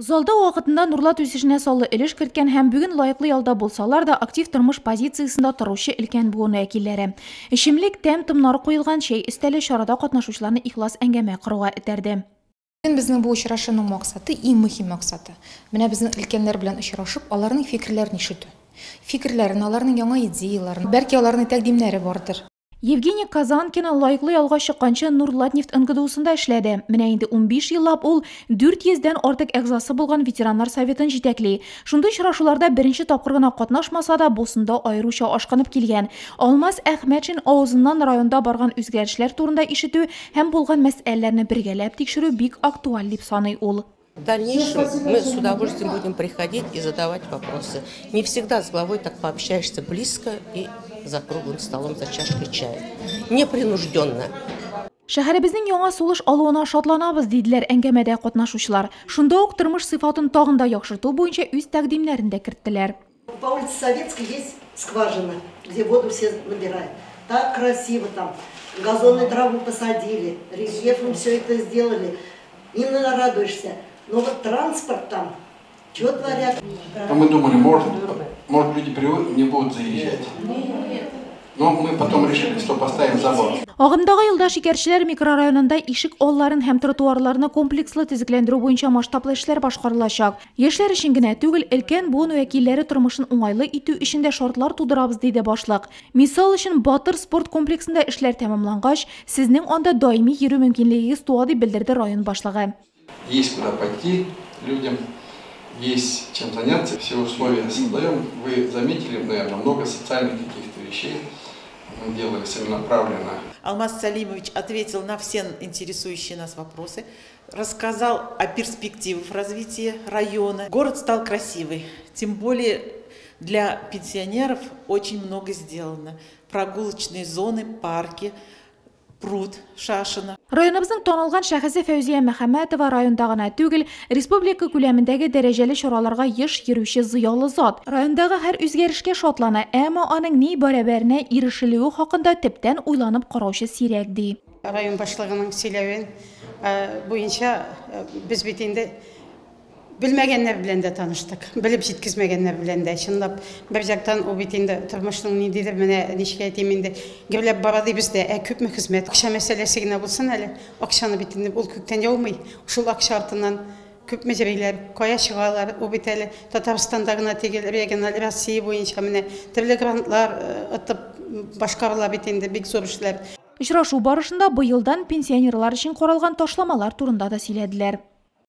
Залда вакытында Нурлат үсешенә саллы өлеш керткен һәм бүген лайыклы ялда булсалар да актив тормыш позициясында торучы өлкән буын вәкилләре. Эчемлек тәм-томнары куелган чәй өстәле чарада катнашучыларны ихлас әңгәмә кыруга этәрде. Безнең бу очрашуның максаты, иң мөһим максаты. Менә безнең өлкәннәр белән очрашып, аларның фикерләрен ишетү. Фикерләрен, аларның яңа идеяларын, бәлки аларның тәкъдимнәре бардыр. Евгений Казанкин лайыклы ялга чыкканчы Нурлатнефть НГДУсында эшләде. Менә инде 15 еллап ул 400дән артык әгъзасы булган ветераннар советын җитәкли. Шундый очрашуларда беренче тапкыр гына катнашмаса да, бусында аеруча ашкынып килгән. Алмаз Әхмәтшин авызыннан районда барган үзгәрешләр турында ишетү һәм булган мәсьәләләрне бергәләп тикшерү бик актуаль дип саный ул. В дальнейшем мы с удовольствием будем приходить и задавать вопросы. Не всегда с главой так пообщаешься близко и за круглым столом за чашкой чая. Непринужденно. Шәһәребезнең яңа сулыш алуына шатланабыз, диделәр әңгәмәдә катнашучылар. Шунда ук тормыш сыйфатын тагын да яхшырту буенча үз тәкъдимнәрен дә керттеләр. По улице Советской есть скважина, где воду все набирают. Так красиво там. Газонную траву посадили, рельефом все это сделали. Не нарадуешься. Но вот транспорт там, что творят? Мы думали, может люди не будут заезжать. Но мы потом решили, что поставим забор. Агымдагы елда Шикәрчеләр микрорайонында ишек алларын һәм тротуарларны комплекслы төзекләндерү буенча масштаблы эшләр башкарылачак. Яшьләр өчен генә түгел, өлкән буын вәкилләре тормышын уңайлы итү өчен дә шартлар тудырабыз, диде башлык. Мисал өчен, Батыр спорт комплексында эшләр тәмамлангач, сезнең анда даими йөрү мөмкинлегегез туа, дип белдерде район башлыгы. Есть куда пойти людям, есть чем заняться, все условия создаем. Вы заметили, наверное, много социальных каких-то вещей мы делали целенаправленно. Алмаз Салимович ответил на все интересующие нас вопросы, рассказал о перспективах развития района. Город стал красивый, тем более для пенсионеров очень много сделано. Прогулочные зоны, парки, пруд Шашина. Районыбызның танылган шәхесе Фәүзия Мөхәммәтова районда гына түгел, республика күләмендәге дәрәҗәле чараларга еш йөрүче зыялы зат. Райондагы һәр үзгәрешкә шатлана, әмма аның ни бәрабәренә ирешелүе хакында төптән уйланып караучы сирәк, ди. Район башлыгының сөйләвен буенча без бит инде белмәгәннәр белән дә таныштык, белеп җиткезмәгәннәр белән дә. Чынлап, бер яктан ул бит инде тормышның ниндидер менә ничә әйтим инде гөрләп барады бездә, күпме хезмәт, акча мәсьәләсе генә булсын әле. Акчаны бит инде ул күктән яумый. Шул акча артыннан күп мәҗбүрләр, кая чыгалар, ул бит әле Татарстанда гына түгел, региональ Россия буенча менә төрле грантлар ытып башкарыла бит инде бик зур эшләр. Очрашу барышында быелдан пенсионерлар өчен каралган ташламалар турында да сөйләделәр.